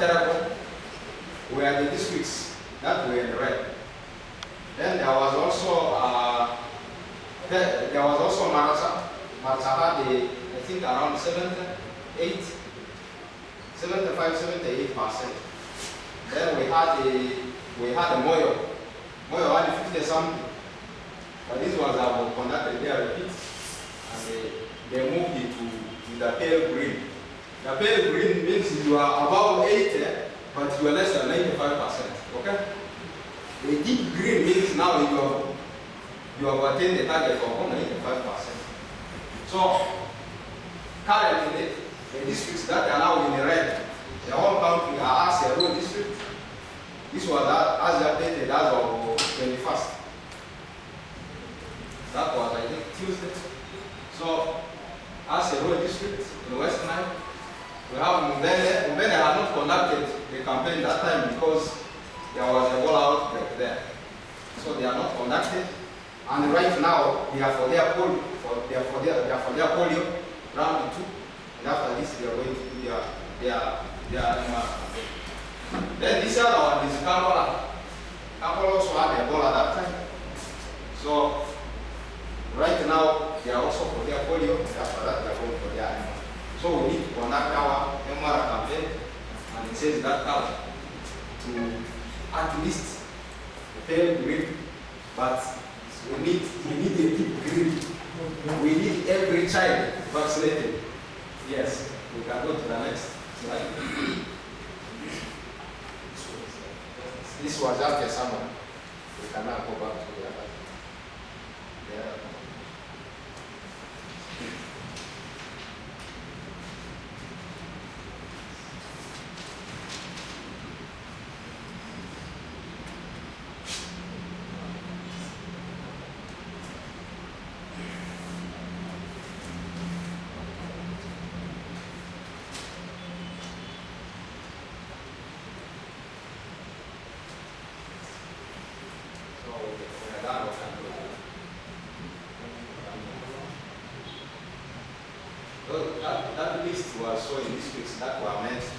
terrible were the districts that were in red. Then there was also Marsa had I think around 78, 75-78%. Then we had a Moyo. Moyo had 50 something. But these ones have conducted their repeats and they moved it to the pale green. The pale green means you are above 80, but you are less than 95%. Okay? The deep green means now you have attained the target of 95%. So currently, the districts that are now in the red, the whole country are Arua district. This was as updated as of 21st. That was, I think, Tuesday. So, Arua district in West Nile, we have Mbene. Mbene had not conducted the campaign that time because there was a Ebola outbreak there. So they are not conducted. And right now, they are for their polio, round 2. And after this, they are going to do their Then this other one is Kampala. Kampala also had Ebola that time. So right now, they are also for their polio. And after that, they are going for their animal. So we need to conduct our MR campaign, and it says that color to at least pale green, but we need a deep green. We need every child vaccinated. Yes, we can go to the next slide. This was just a summary. We can now go back to the other. Yeah. That list was showing districts that were meant to be.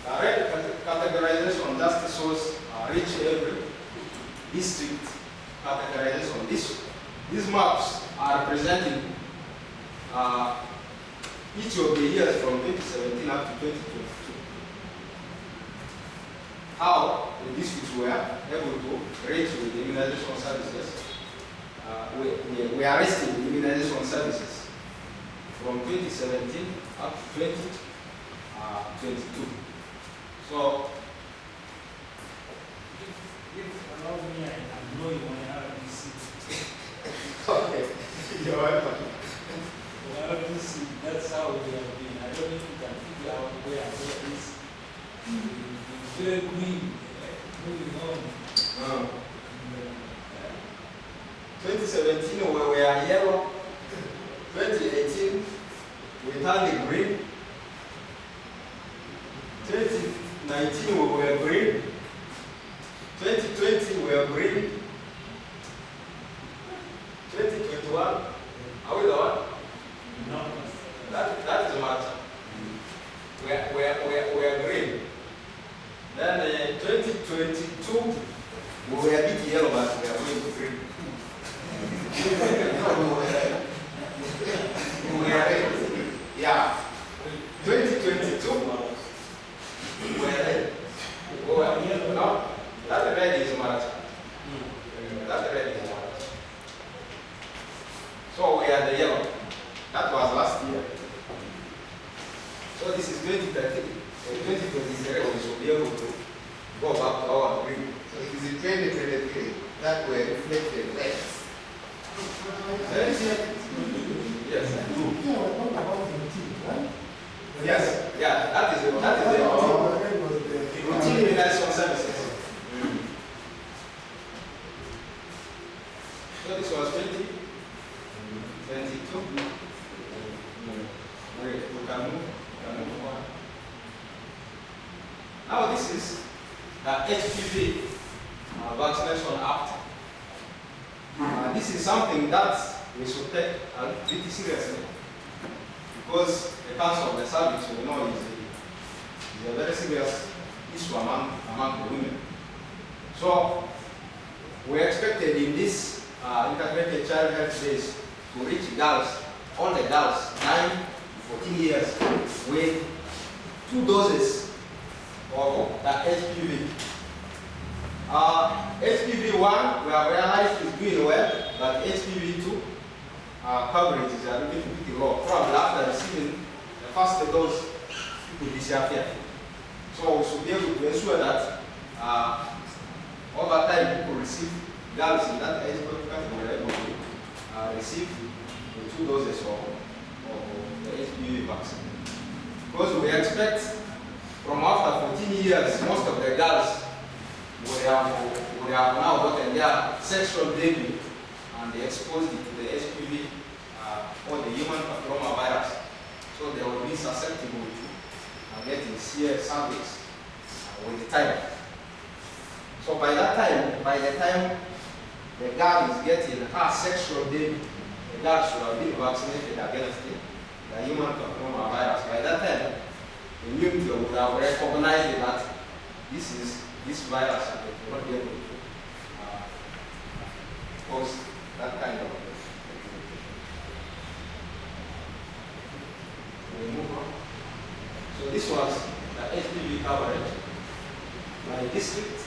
The red categorization just shows reach every district categorization. These maps are representing each of the years from 2017 up to 2022. How the districts were able to reach with the immunization services. We are arresting the immunization services from 2017 up to 2022. So, if allow me, I know you want to have this. okay, you're welcome. That's how we have been. I don't know if you can figure out where it is. Very green, moving on. 2017 we were yellow. 2018 we turned green. 2019 we were green. 2020 we were green. 2021, are we the one? No. That is the matter. We are green. Then 2022, we were a bit yellow, but we are going to green. We were red. Yeah. 2022, we were red. We were yellow. No, that red is matter. That red is matter. So we are the yellow. That was last year. So this is 2013. In 2023, we should be able to go back to our green. So it is in 2023 that were reflected red. Yes. Yeah, we're talking about routine, right? Yes. Yeah, that is it. That is it. Routine immunization services. So this was 2022. We can move on. Now this is the HPV vaccination act. This is something that we should take pretty seriously, because the cancer of the cervix, we know, is a very serious issue among the women. So we expected in this integrated child health days to reach girls, all the girls, 9 to 14 years, with 2 doses of the HPV. HPV-1, we have realized is doing well, but HPV-2 coverage is a little bit low. Probably after receiving the first dose, people disappear. So we should be able to ensure that over time people receive, girls in that age group category, able to receive the 2 doses of the HPV vaccine. Because we expect from after 14 years, most of the girls would have now gotten their sexual debut and they exposed it to the HPV or the human papillomavirus. So they will be susceptible to getting cervix with time. So by the time the girl is getting her sexual debut, the girl should have been vaccinated against the human papillomavirus. By that time, the immune would have recognized that this virus and they will not be able to cause that kind of we move on. So this was the HPV coverage by district.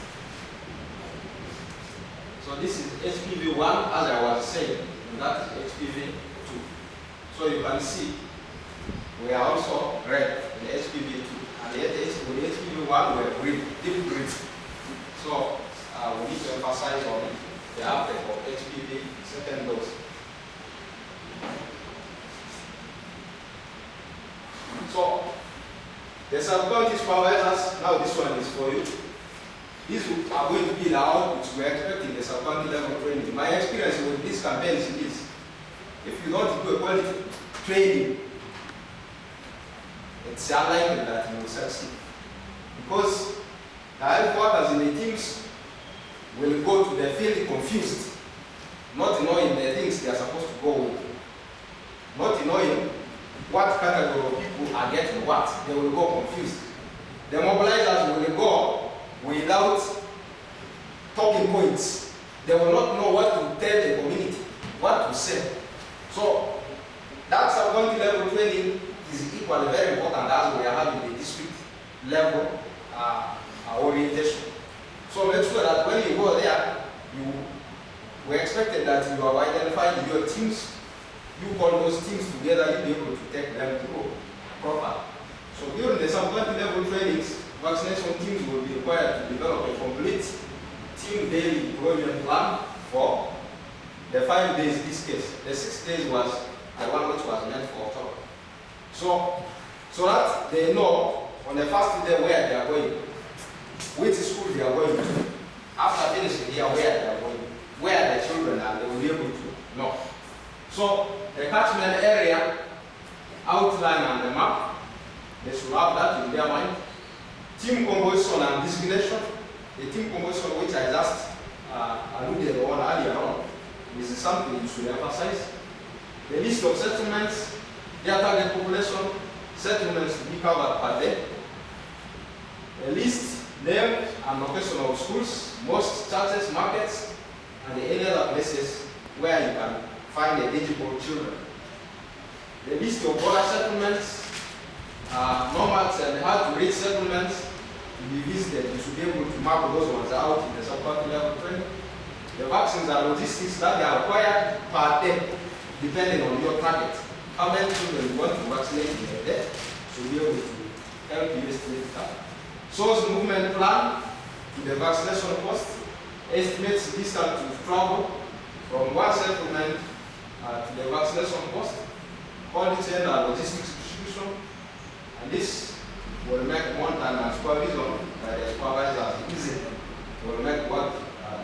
So this is HPV-1, as I was saying, and that is HPV-2. So you can see we are also red in the HPV-2, and with the HPV-1 we are green, deep green. So we need to emphasize on the uptake of HPV second dose. So the sub-county supervisors, now this one is for you. These are going to be the outputs we are expecting the sub-county level training. My experience with these campaigns is, if you don't do a quality training, it's unlikely that you will succeed. Because the health workers in the teams will go to the field confused, not knowing the things they are supposed to go with, not knowing what category of people are getting what. They will go confused. The mobilizers will go without talking points. They will not know what to tell the community, what to say. So that sub-county level training is equally very important as we are having the district level orientation. So make sure that when you go there, we expected that you have identified your teams, you call those teams together, you'll be able to take them through proper. So during the sub-county level trainings, vaccination teams will be required to develop a complete team daily deployment plan for the 5 days this case. The 6 days was the one which was meant for October. So that they know on the first day where they are going, which school they are going to. After finishing here, where they are going, where the children are, they will be able to know. So the catchment area outline on the map, they should have that in their mind. Team composition and designation. The team composition which I just alluded on earlier on is something you should emphasize. The list of settlements, their target population, settlements to be covered per day. The list, name and location of schools, mosques, churches, markets, and any other places where you can find eligible children. The list of border settlements, nomads and hard to reach settlements to be visited. You should be able to map those ones out in the sub-county level training. The vaccines and logistics that are required per day, depending on your target. How many children you want to vaccinate in a day, should be able to help you estimate that. Source movement plan to the vaccination post, estimates distance to travel from one settlement to the vaccination post, cold chain and logistics distribution, and this will make one-time and supervision by the supervisors easy. It will make work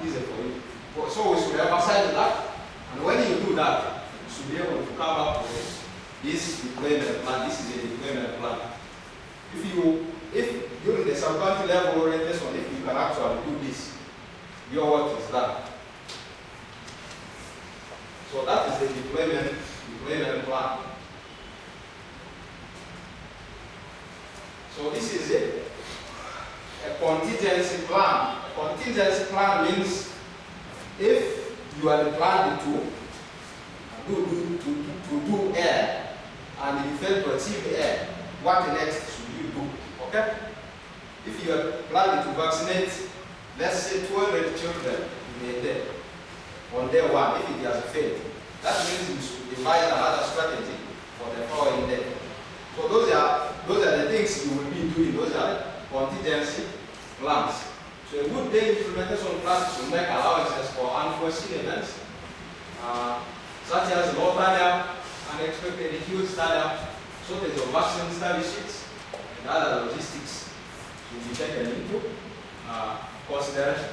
easy for you. So we should emphasize that, and when you do that, you should be able to come up with this deployment plan. This is a deployment plan. If during the sub-county level orientation, if you can actually do this, your work is done. So So that is the deployment plan. So this is it. A contingency plan. A contingency plan means if you are planning to do air and you fail to achieve air, what next should you do? Okay? If you are planning to vaccinate, let's say 200 children in a day, on day one, if it has failed, that means you should devise another strategy for the following day. So those are the things you will be doing. Those are contingency plans. So a good day implementation plan should make allowances for unforeseen events, such as low turnout, unexpected huge turnout, shortage of vaccine study sheets, and other logistics should be taken into consideration.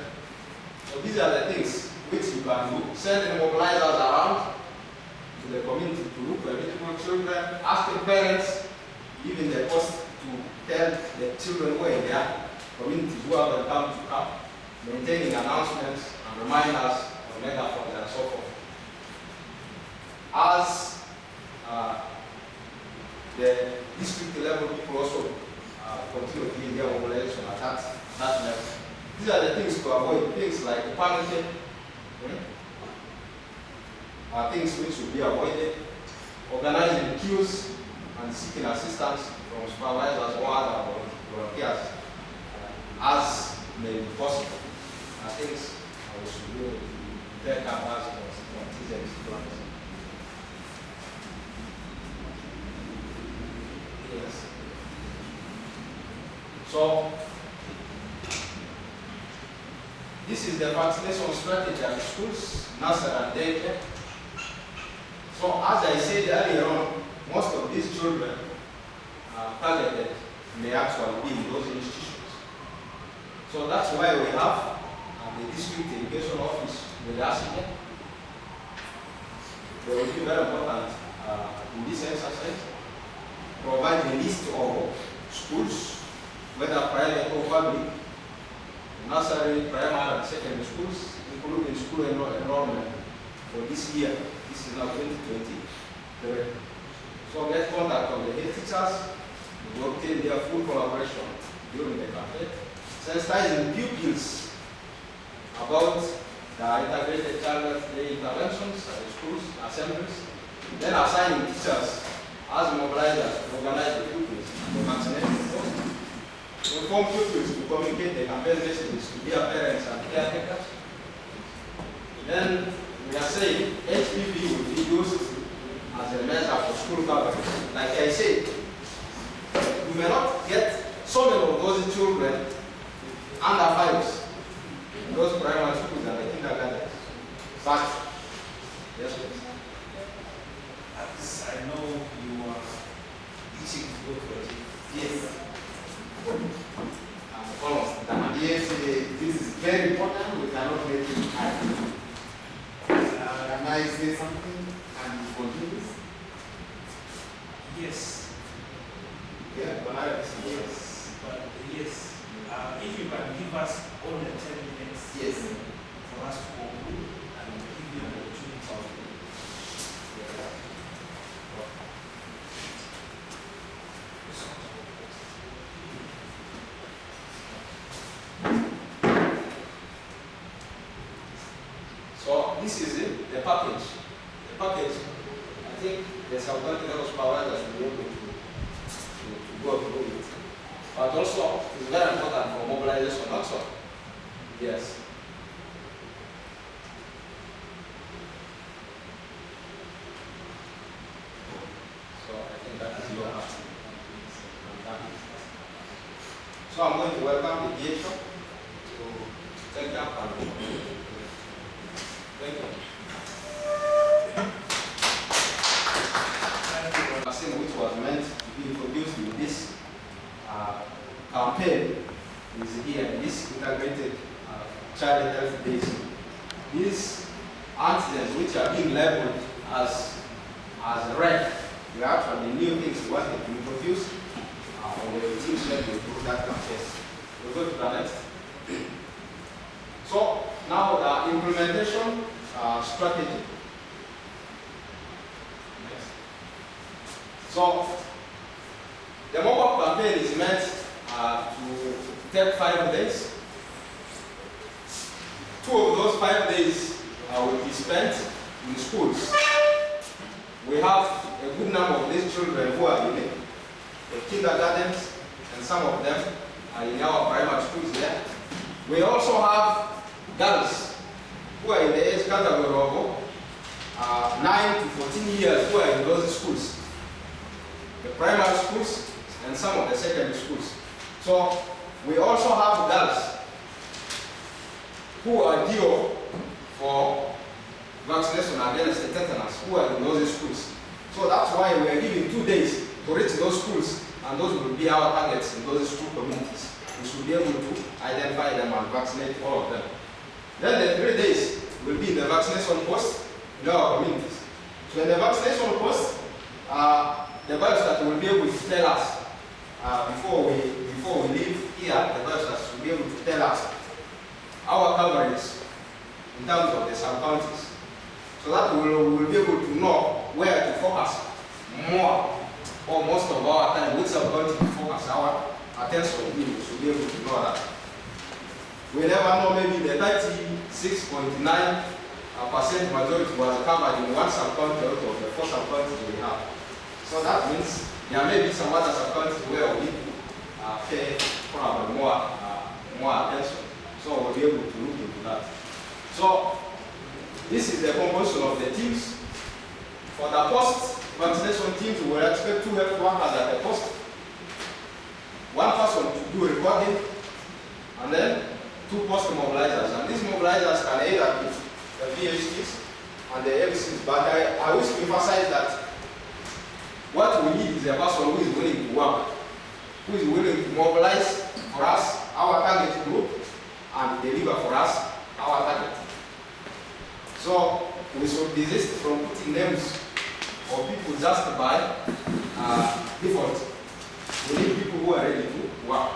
So these are the things which you can do. Send mobilizers around to the community to look for eligible children, asking parents, giving the post to tell the children who are in their communities who have the time to come, maintaining announcements and reminders of megaphones and so forth. As the district level people also continue to their mobilization at that level. These are the things to avoid, things like panicking, things which should be avoided, organizing queues and seeking assistance from supervisors or other volunteers as may be possible. Things we should do to take up as contingency plans. Yes. So this is the vaccination strategy at schools, nursery and daycare. So as I said earlier on, most of these children targeted may actually be in those institutions. So that's why we have the district education office with us here. They will be very important in this exercise. Provide a list of schools, whether private or public, nursery, primary, and secondary schools, including school enrollment for this year. This is now 2023. So get contact of the head teachers, we obtain their full collaboration during the campaign, sensitizing pupils about the integrated child health day interventions at the schools, assemblies, then assigning teachers as mobilizers to organize the pupils to vaccinate them. Inform pupils to communicate the campaign messages to their parents and caretakers. Then we are saying HPV will be used as a measure for school coverage. Like I said, we may not get so many of those children under 5s in those primary schools and the kindergartens. But, yes, please. As I know you are teaching to go for it. Yes. Almost done. Yes, this is very important. We cannot let it happen. Can I say something and continue this? Yes. Yeah, but Yes. But yes. If you can give us all the 10 minutes yes. for us to conclude, and we'll give you an opportunity. So this is it, the package. The package, I think the Southern Level supervisors will be able to go through it. But also, it's very important for mobilization also. Yes. So I think that is your ask. So I'm going to welcome the DHO to take up and thank you. Vaccine which was meant to be introduced in this campaign is here, this integrated child health days. These antigens which are being labeled as red, they are actually new things we wanted to introduce on the team schedule through that campaign. We'll go to the next. So now the implementation strategy. So the mobile campaign is meant to take 5 days. 2 of those 5 days will be spent in schools. We have a good number of these children who are in the kindergartens, and some of them are in our primary schools there. We also have girls who are in the age category of 9 to 14 years who are in those schools, the primary schools and some of the secondary schools. So we also have girls who are due for vaccination against the tetanus who are in those schools. So that's why we are giving 2 days to reach those schools, and those will be our targets in those school communities. We should be able to identify them and vaccinate all of them. Then the 3 days will be in the vaccination post in our communities. So in the vaccination post, the biostats will be able to tell us before we leave here, the biostats will be able to tell us our coverage in terms of the sub-counties. So that we will be able to know where to focus more or most of our time, which sub-county to focus our attention on. We should be able to know that. We never know, maybe the 36.9% majority was covered in one sub-county out of the 4 sub-counties we have. So that means there may be some other sub-counties where we need to pay probably more attention. So we'll be able to look into that. So this is the composition of the teams. For the post-vaccination teams, we will expect 2 health workers at the post, 1 person to do recording, and then 2 post-mobilizers. And these mobilizers can either be the PhDs and the MCs, but I wish to emphasize that what we need is a person who is willing to work, who is willing to mobilize for us, our target group, and deliver for us, our target. So we should desist from putting names of people just by default. We need people who are ready to work.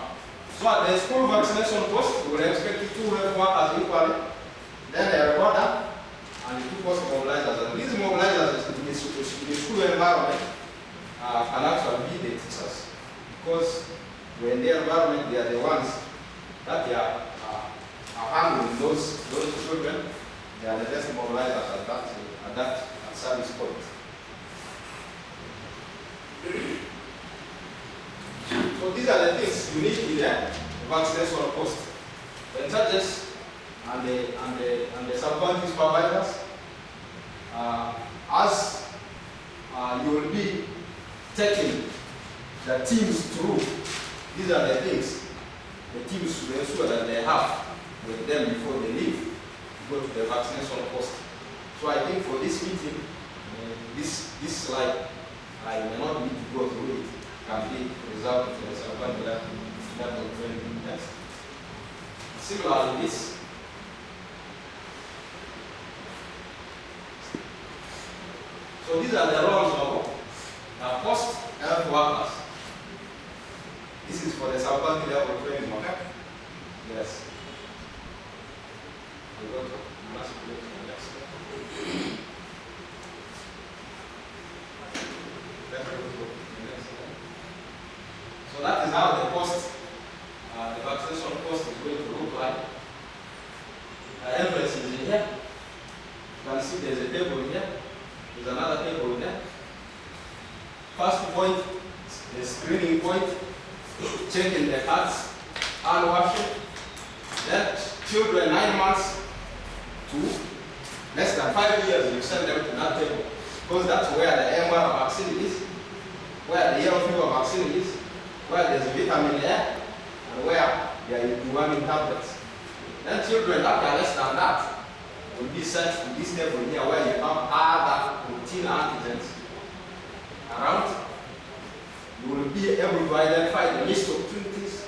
So at the school vaccination post, we will expect 2 health workers equally, then a recorder, and 2 post mobilizers. And these mobilizers in the school environment can actually be the teachers, because when their environment, they are the ones that they are handling those children. They are the best mobilizers at that service point. So these are the things you need in the vaccination post. The judges and the sub-county supervisors, as you will be taking the teams through, these are the things the teams should ensure that they have with them before they leave to go to the vaccination post. So I think for this meeting, this slide, I may not need to go through it, can be resolved in the sub-county that will training test. Similarly, this. So these are the roles of post-health workers. This is for the sub-county level training, okay? Yes. We go to the next. So that is how the vaccination post is going to look like. The entrance is in here. You can see there's a table here. There's another table there. First point, the screening point, checking the cards, hand washing. Then children 9 months to less than 5 years, you send them to that table, because that's where the MR vaccine is, where the yellow fever vaccine is, where there's vitamin A, and where there is deworming tablets. Then children that are less than that will be sent to this table here, where you have other protein antigens around. You will be able to identify the missed opportunities.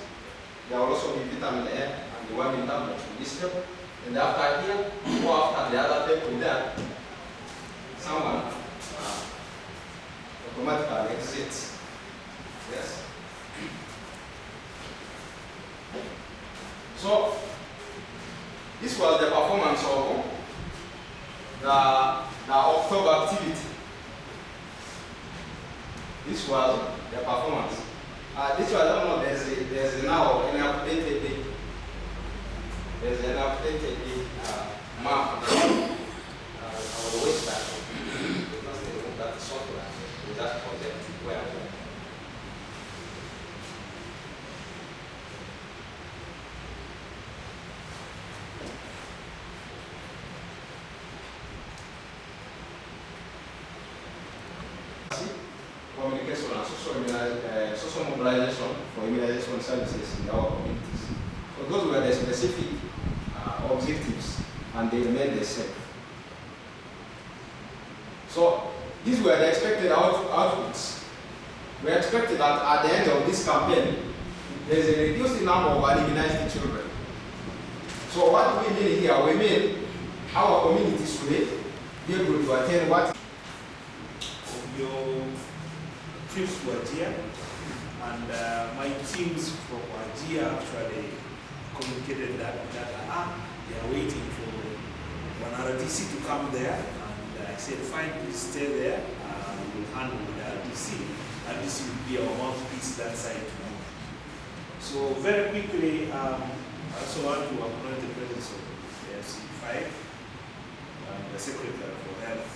There will also be vitamin A and deworming tablets in this table. And after here, or after the other table there, someone automatically exits. Yes. So this was the performance of the October activity. This was the performance. This was, I don't know, there's now an updated map of our website. Because they look at the software, we just project where we are. Communication and social mobilization for immunization services in our communities. So those were the specific objectives, and they remain the same. So these were the expected outputs. We expected that at the end of this campaign, there is a reduced number of immunized children. So what do we mean here? We mean our communities should be able to attend what? Your trips to Ajia, and my teams from Ajia actually communicated that they are waiting for one RDC to come there, and I said, fine, please stay there, we will handle the RDC. RDC will be our mouthpiece that side tomorrow. So very quickly, I also want to acknowledge the presence of the FC5, the Secretary for Health.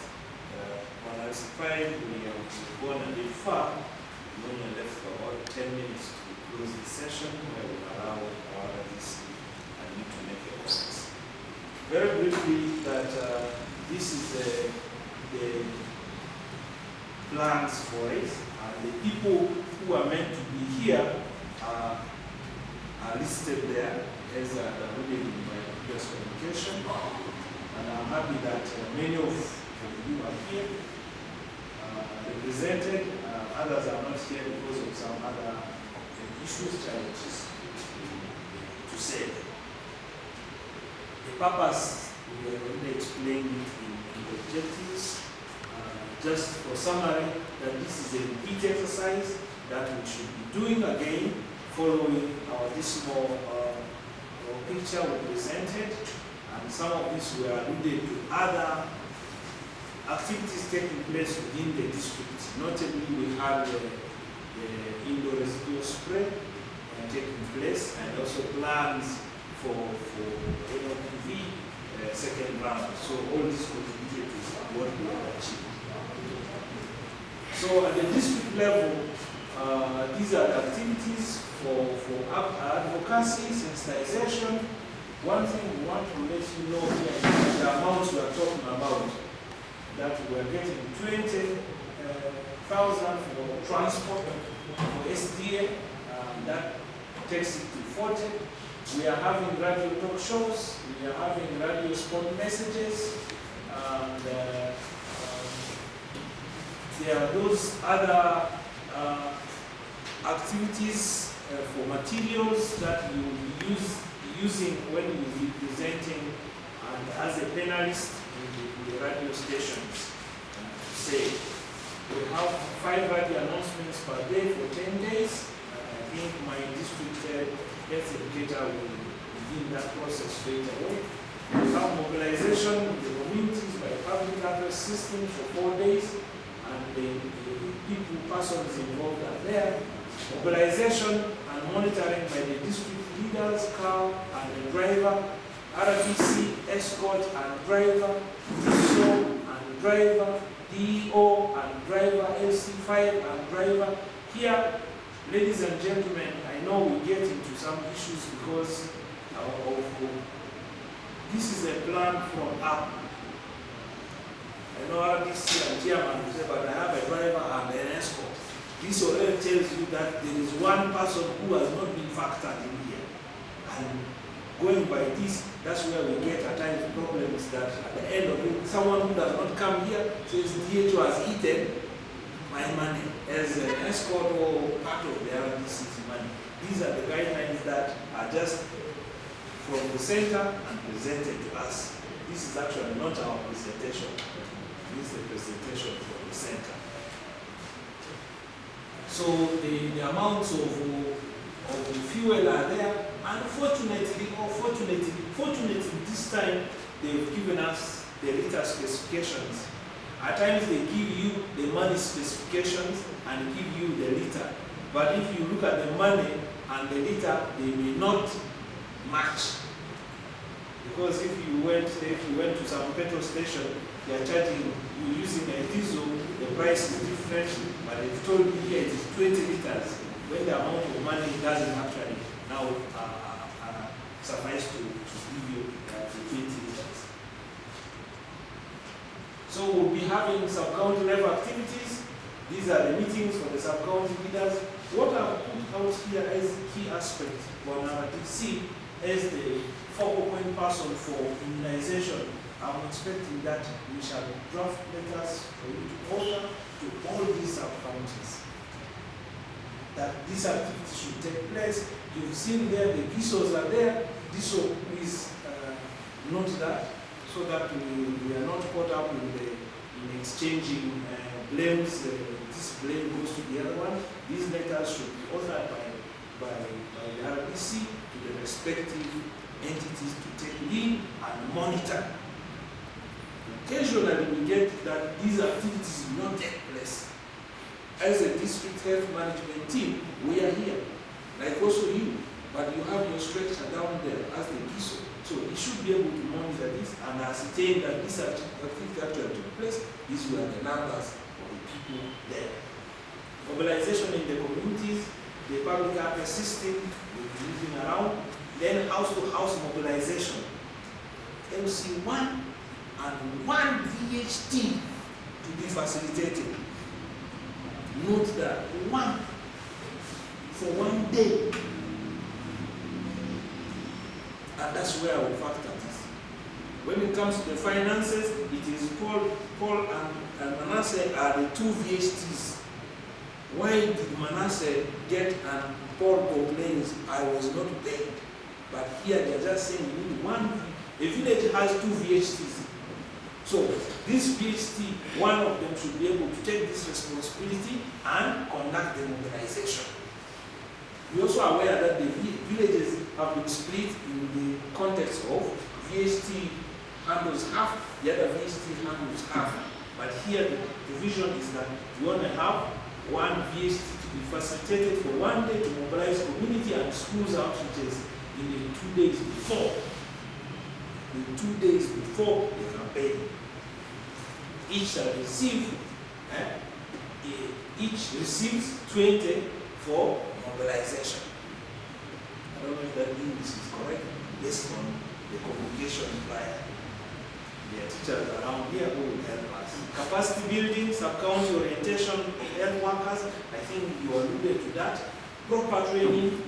When I was 5, we have gone a bit far. We only left for about 10 minutes to close the session where we allow our RDC and need to make a comments. Very briefly, that this is the plans for it, and the people who are meant to be here are listed there as alluded in my previous communication. And I'm happy that many of you are here. Represented, others are not here because of some other issues, challenges to say. The purpose, we have already explained it in the objectives. Just for summary, that this is a repeat exercise that we should be doing again, following this small picture we presented, and some of these were alluded to other activities taking place within the district. Notably, we have the indoor residual spray taking place, and also plans for NLPV second round. So all this contributed to what we have achieved. So at the district level, these are the activities for advocacy, sensitization. One thing we want to let you know here is the amounts we are talking about. That we are getting 20,000 for transport for SDA, that takes it to 40. We are having radio talk shows, we are having radio spot messages, and there are those other activities for materials that you will be using when you will be presenting and as a panelist in the radio stations. To say, we have 5 radio announcements per day for 10 days. I think my district health educator will begin that process straight away. We have mobilization in the communities by public address systems for 4 days, and the people, persons involved are there. Mobilization and monitoring by the district leaders, car and the driver, RBC, escort and driver, DSO and driver, DO and driver, LC5 and driver. Here, ladies and gentlemen, I know we get into some issues because this is a plan from up. I know RBC and chairman say, but I have a driver and an escort. This already tells you that there is one person who has not been factored in here. And going by this, that's where we get at times problems that at the end of it, someone who does not come here says DHO has eaten my money as an escort or part of the RDC's money. These are the guidelines that are just from the center and presented to us. This is actually not our presentation. This is the presentation from the center. So the amounts of fuel are there, and fortunately this time they've given us the liter specifications. At times they give you the money specifications and give you the liter. But if you look at the money and the liter, they may not match. Because if you went to some petrol station, they are charging you using a diesel, the price is different, but they've told you here it is 20 liters. When the amount of money doesn't actually now suffice to give you the 20 liters. So we'll be having sub-county level activities. These are the meetings for the sub-county leaders. What I've put out here as the key aspect for our DC as the focal point person for immunization. I'm expecting that we shall draft letters for you to order to all these sub-counties, that these activities should take place. You've seen there the GISOs are there. DISO, please note that, so that we are not caught up in exchanging blames. This blame goes to the other one. These letters should be authored by the RBC to the respective entities to take lead and monitor. Occasionally we get that these activities do not take place. As a district health management team, we are here, like also you, but you have your structure down there as the GISO. So you should be able to monitor this and ascertain that this activity actually took place. These were the numbers of the people there. Mobilization in the communities, the public affairs system will be moving around, then house-to-house mobilization. MC1 and 1 VHT to be facilitated. Note that one for 1 day. And that's where I will factor this. When it comes to the finances, it is Paul and Manasseh are the 2 VHTs. Why did Manasseh get and Paul complains, I was not paid? But here they are just saying we need 1. A village has 2 VHTs. So this VHT, one of them should be able to take this responsibility and conduct the mobilization. We are also aware that the villages have been split in the context of VHT handles half, the other VHT handles half. But here the vision is that we want to have 1 VHT to be facilitated for 1 day to mobilize community and schools outreaches in the 2 days before. The 2 days before the campaign. Each shall receive, each receives 20 for mobilization. I don't know if that English is correct, based on the communication prior. There are teachers around here who will help us. Capacity building, sub-county orientation of health workers, I think you alluded to that. Proper training,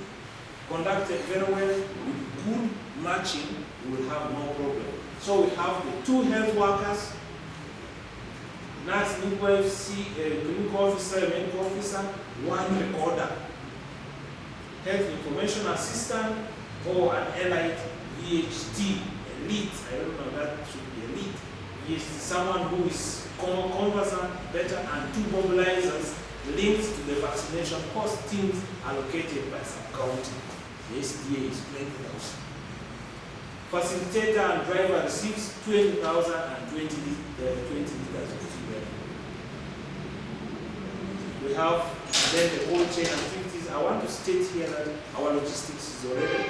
conducted very well, with good matching, we will have no problem. So we have the 2 health workers, nurse, midwife, clinical officer, medical officer, 1 recorder, health information assistant, or an allied VHT, elite, I don't know, that should be elite. VHT, someone who is conversant, better, and 2 mobilizers linked to the vaccination cost teams allocated by sub-county. The SDA is 20,000. Facilitator and driver receives 20,000 and 20 liters of fuel. We have then the whole chain activities. I want to state here that our logistics is already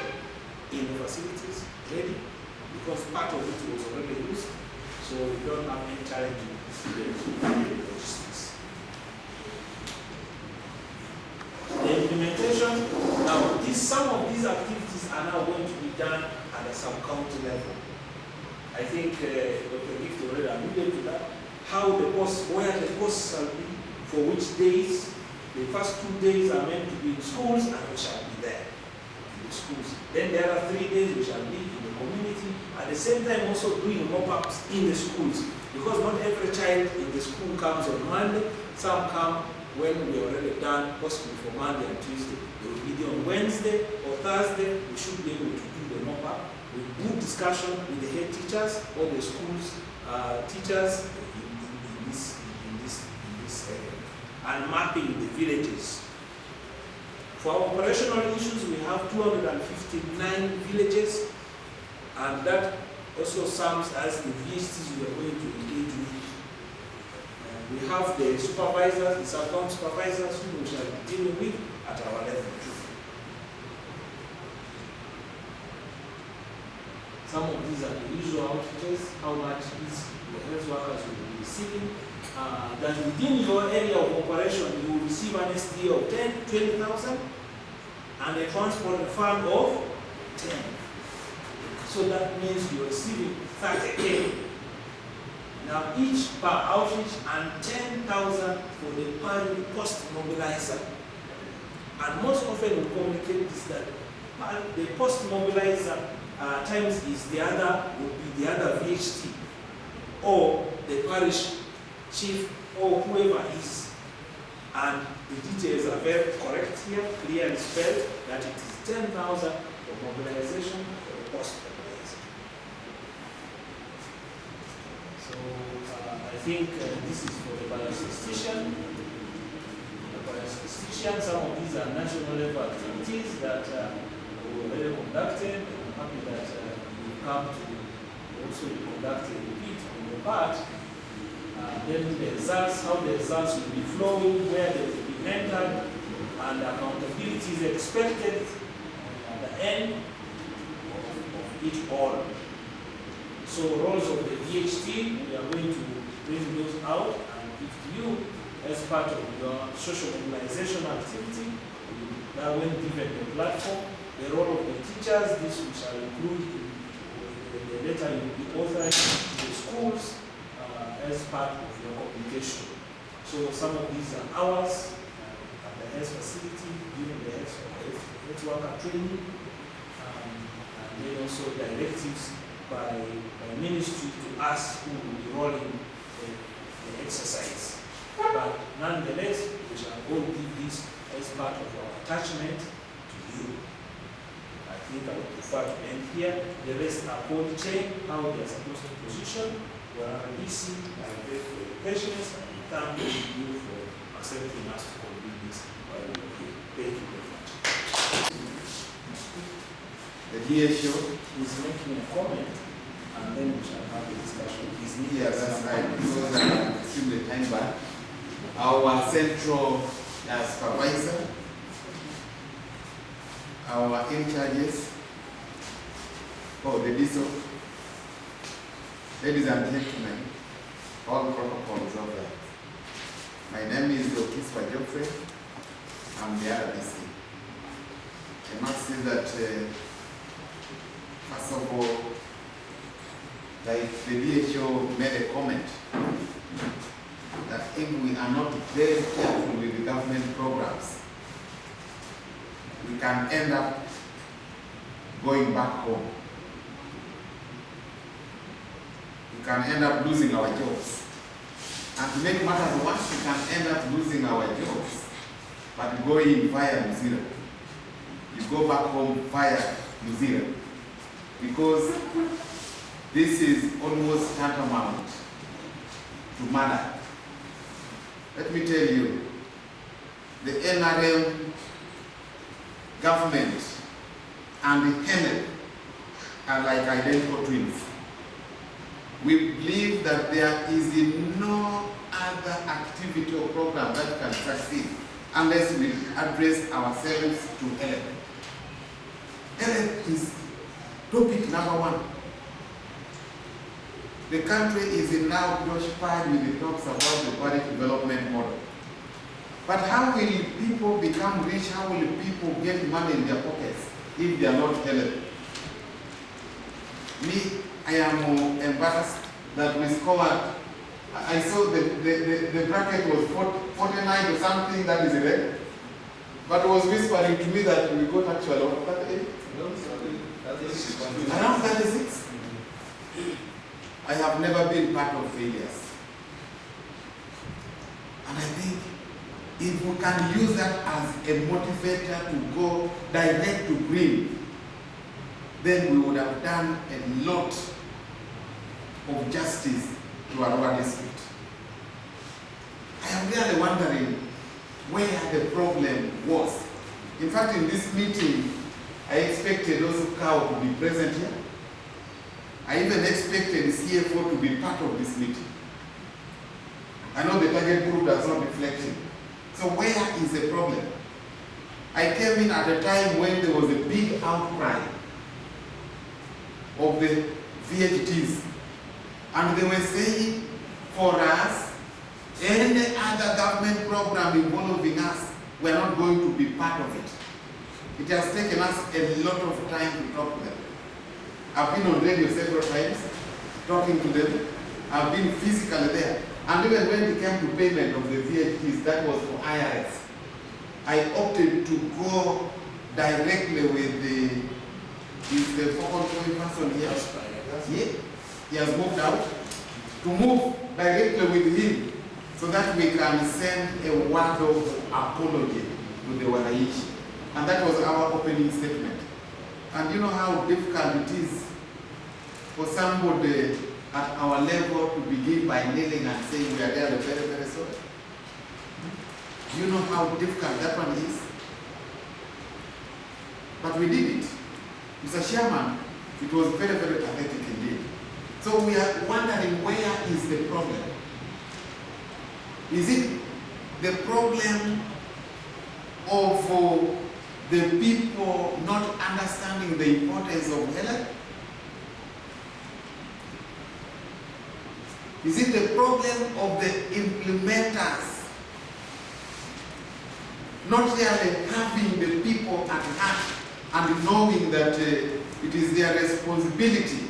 in the facilities, ready, because part of it was already used, so we don't have any challenge with the logistics. The implementation, now some of these activities are now going to be done at a sub-county level. I think Dr. Gift already alluded to that. How the costs, where the costs shall be, for which days. The first 2 days are meant to be in schools, and we shall be there in the schools. Then there are 3 days we shall be in the community. At the same time, also doing mop-ups in the schools, because not every child in the school comes on Monday. Some come when we are already done, possibly for Monday and Tuesday. They will be there on Wednesday or Thursday. We should be able to do the mop-up with good discussion with the head teachers or the schools teachers in this area, and mapping the villages. For our operational issues, we have 259 villages, and that also sums as the VHTs we are going to engage with. We we have the supervisors, the sub-account supervisors who we shall be dealing with at our level too. Some of these are the usual outreaches, how much is the health workers will be receiving. That within your area of operation, you will receive an SDA of 20,000 and a transport fund of 10. So that means you're receiving 30K. Now each per outreach and 10,000 for the post-mobilizer. And most often we communicate this that the post-mobilizer times is the other, would be the other VHT or the parish chief or whoever is. And the details are very correct here, clearly spelled that it is 10,000 for mobilization for the post-mobilizer. So I think this is for the biostatistician. The biostatistician, some of these are national level activities that we already conducted. I'm happy that we come to also conduct a repeat on the part. Then the results, how the results will be flowing, where they will be entered, and accountability is expected at the end of it all. So roles of the VHT, we are going to bring those out and give to you as part of your social mobilization activity. Now when given the platform, the role of the teachers, this we shall include in the letter you will be authorized to the schools as part of your communication. So some of these are hours at the health facility, during the health worker training, and then also directives by ministry to us who will be rolling the exercise. But nonetheless, we shall all give this as part of our attachment to you. I think I would prefer to end here. The rest are called chain, how they are supposed to position. We are busy, I beg for your patience, and thank you for accepting us to complete this. Thank you very much. The DSO He's making a comment, and then we shall have a discussion. yeah, that's right, because I'm extremely time back. Our central supervisor, our in charges, the DSO, ladies and gentlemen, all protocols of that. My name is Okiswa Geoffrey. I'm the RDC. I must say that, first of all, like the DHO made a comment that if we are not very careful with the government programs, we can end up going back home. We can end up losing our jobs. And to make matters worse, we can end up losing our jobs, but going via New Zealand. You go back home via New Zealand. Because this is almost tantamount to murder. Let me tell you, the NRM government and the HENEP are like identical twins. We believe that there is no other activity or program that can succeed unless we address ourselves to HENEP. HENEP is topic number one. The country is now preoccupied with the talks about the quality development model. But how will people become rich? How will people get money in their pockets if they are not helped? Me, I am embarrassed that we scored. I saw the bracket was 49 or something, that is red. But it was whispering to me that we got actually over 38. Around 36. I have never been part of failures. And I think if we can use that as a motivator to go direct to green, then we would have done a lot of justice to Arua district. I am really wondering where the problem was. In fact, in this meeting, I expected also Cow to be present here. I even expected the CFO to be part of this meeting. I know the target group does not reflect it. So where is the problem? I came in at a time when there was a big outcry of the VHTs. And they were saying, for us, any other government program involving us, we're not going to be part of it. It has taken us a lot of time to talk to them. I've been on radio several times, talking to them. I've been physically there. And even when it came to payment of the VHTs, that was for IRS. I opted to go directly with the focal point person here. Yeah. He has moved out. To move directly with him so that we can send a word of apology to the Wananchi. And that was our opening statement. And you know how difficult it is for somebody at our level to begin by kneeling and saying we are there very, very sorry. Do you know how difficult that one is? But we did it. Mr. Chairman, it was very, very pathetic indeed. So we are wondering, where is the problem? Is it the problem of the people not understanding the importance of health? Is it the problem of the implementers not really having the people at heart and knowing that it is their responsibility,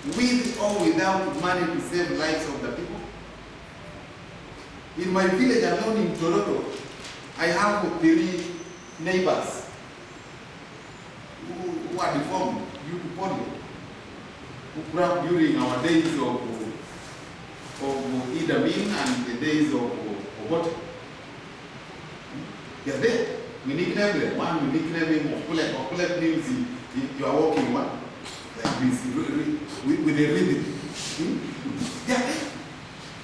with or without money, to save lives of the people? In my village alone in Toronto, I have 3 neighbors who are deformed due to polio, who grew up during our days of Idi Amin and the days of what? They are there. We nickname them. One, we nickname him Okulep means you are walking one. Like this, with a rhythm. They are there.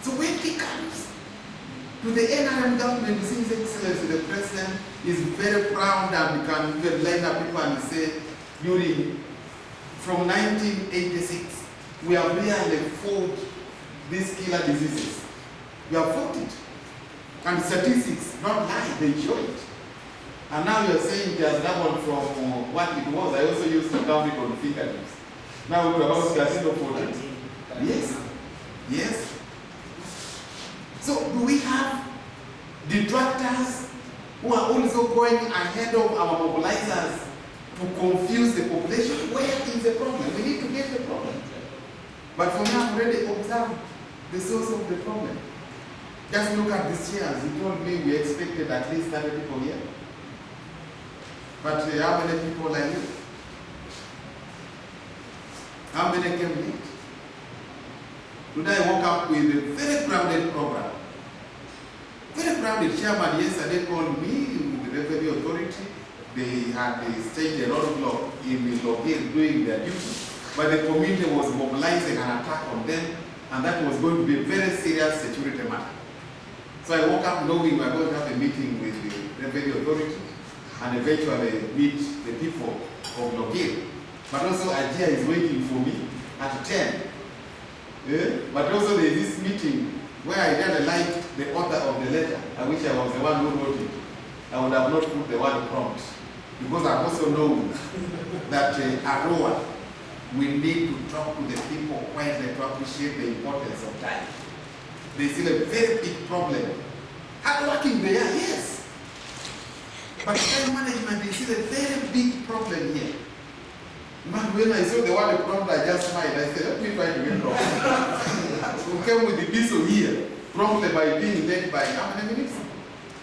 So when it comes to the NRM government, His Excellency the President is very proud that we can even line up people and say, from 1986, we have really fought these killer diseases. We have fought it. And statistics don't lie, they show it. And now you're saying there's doubled from what it was. I also used to count it on fingertips. Now we're about to 14. Yes. Yes. So do we have detractors who are also going ahead of our mobilizers to confuse the population? Where is the problem? We need to get the problem. But for now, I've already observed the source of the problem. Just look at these chairs. He told me we expected at least 30 people here. But how many people are here? How many came late? Today I woke up with a very crowded program. Very crowded. Chairman yesterday called me with the Revenue Authority. They had staged a roadblock in Logir doing their duty. But the community was mobilizing an attack on them, and that was going to be a very serious security matter. So I woke up knowing we were going to have a meeting with the Revenue Authority and eventually meet the people of Logir. But also Ajia is waiting for me at 10. Yeah? But also there is this meeting where I really liked the author of the letter. I wish I was the one who wrote it. I would have not put the word prompt. Because I also know that Arua, we need to talk to the people quietly to appreciate the importance of time. They still a very big problem. Hardworking they are, yes. But time management is still a very big problem here. Man, when I saw the word prompt, I just smiled. I said, let me try to get prompt. We came with the diesel here, promptly by being late by how many minutes?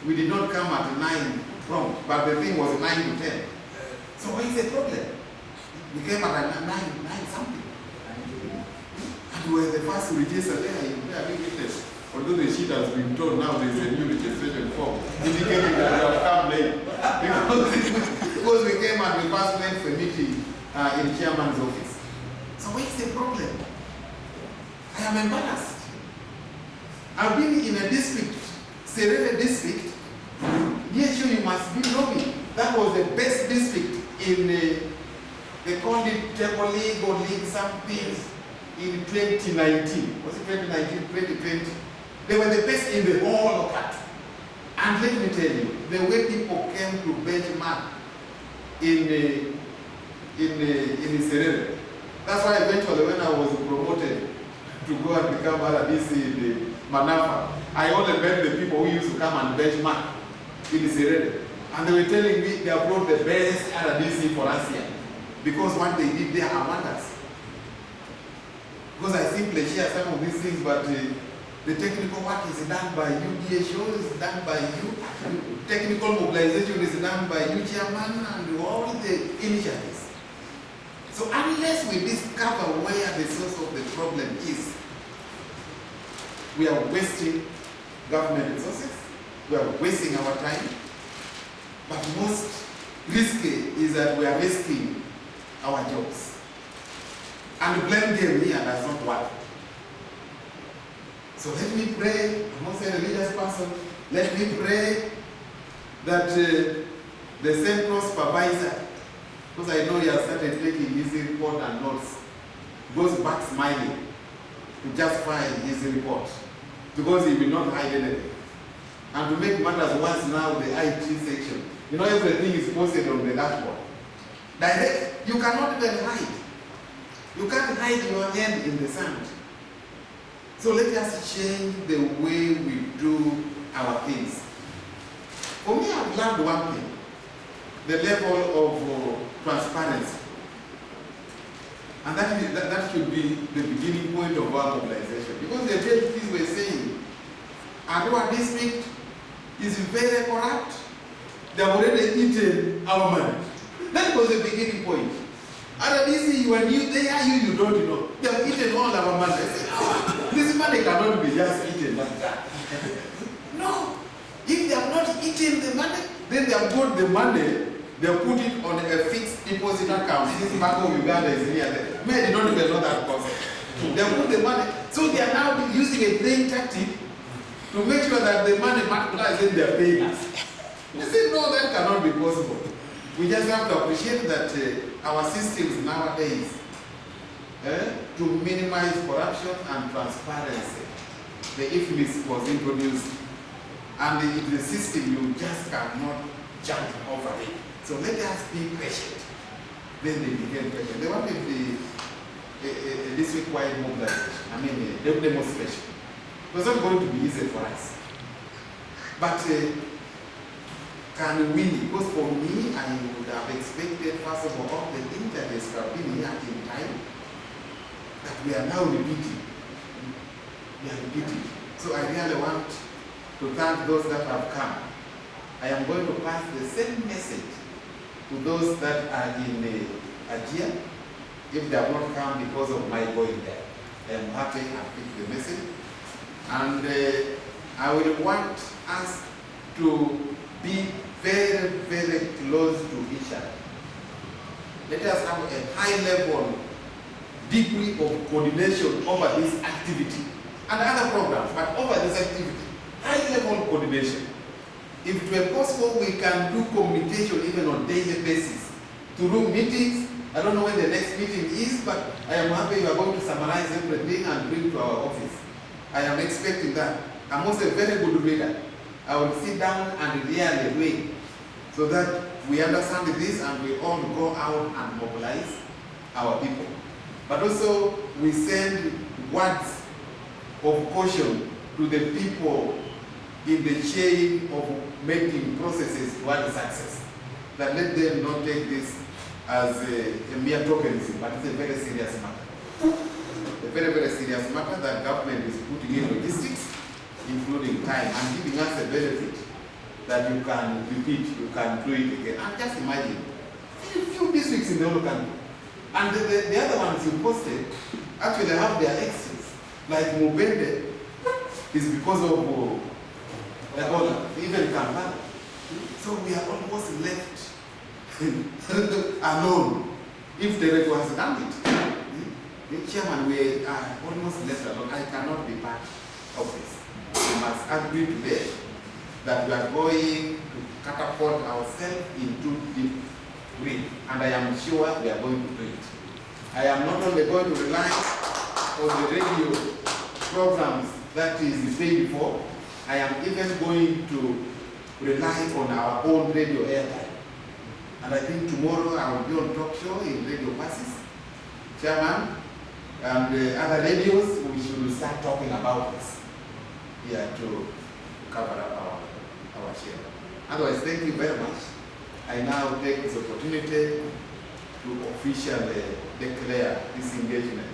We did not come at 9 prompt, but the thing was 9 to 10. So what is the problem? We came at 9 something. And we were the first to register there. Although the sheet has been told now there is a new registration form indicating that we have come late. Because we came and we first went for a meeting in chairman's office. So what's the problem? I am embarrassed. I've been in a district, Serere district. Yes, sure, you must be knowing. That was the best district in they called it Table League or League something in 2019. Was it 2019? 2020? They were the best in the whole country. And let me tell you, the way people came to benchmark in Serere, that's why eventually when I was promoted to go and become RDC in the Manafa, I only met the people who used to come and benchmark in Serere. And they were telling me they have brought the best RDC for us here. Because what they did there are wonders. Because I simply share some of these things, but the technical work is done by you, DHO is done by you, technical mobilization is done by you, chairman, and all the initiatives. So unless we discover where the source of the problem is, we are wasting government resources, we are wasting our time, but most risky is that we are risking our jobs. And blame game here does not work. So let me pray, I'm not saying a religious person, let me pray that the central supervisor, because I know he has started taking his report and notes, goes back smiling to justify his report, because he will not hide anything. And to make matters worse now, the IT section, you know, everything is posted on the dashboard. Direct, you cannot even hide. You can't hide your hand in the sand. So let us change the way we do our things. For me, I've learned one thing, the level of transparency. And that should be the beginning point of our mobilization. Because the deputies were saying, Arua district is very corrupt. They have already eaten our money. That was the beginning point. RDC, you are new there, you don't know. They have eaten all our money. I said, oh, this money cannot be just eaten like that. No. If they have not eaten the money, then they have got the money, they have put it on a fixed deposit account. This Bank of Uganda is near there. May they don't even know that concept. They have put the money. So they are now using a playing tactic to make sure that the money multiplies and they are paying us. They say, no, that cannot be possible. We just have to appreciate that our systems nowadays to minimize corruption and transparency. The IFMIS was introduced, and it is a system you just cannot jump over it. So let us be patient. Then they became patient. They wanted a district-wide mobilization, a demonstration. It was not going to be easy for us. But can we, because for me, I would have expected, first of all the things that have been here in time, that we are now repeating. We are repeating. So I really want to thank those that have come. I am going to pass the same message to those that are in Ajia, if they have not come because of my going there. I am happy and pick the message. And I will want us to be very, very close to each other. Let us have a high level degree of coordination over this activity and other programs, but over this activity, high level coordination. If it were possible, we can do communication even on a daily basis through meetings. I don't know when the next meeting is, but I am happy you are going to summarize everything and bring to our office. I am expecting that. I'm also a very good reader. I will sit down and really read so that we understand this and we all go out and mobilize our people. But also we send words of caution to the people in the chain of making processes toward success. That let them not take this as a mere tokenism, but it's a very serious matter. A very, very serious matter that government is putting in logistics, including time, and giving us a benefit that you can repeat, you can do it again. And just imagine, a few districts in the whole country. And the other ones you posted actually have their exits. Like Mubende is because of Ebola, even Kampala. So we are almost left alone. If the reg has done it, the chairman, we are almost left alone. I cannot be part of this. We must agree today that we are going to catapult ourselves into deep green, and I am sure we are going to do it. I am not only going to rely on the radio programs that is paid for. I am even going to rely on our own radio airtime. And I think tomorrow I will be on talk show in Radio Passes, Chairman, and other radios. We should start talking about this here to cover up our share. Otherwise, thank you very much. I now take this opportunity to officially declare this engagement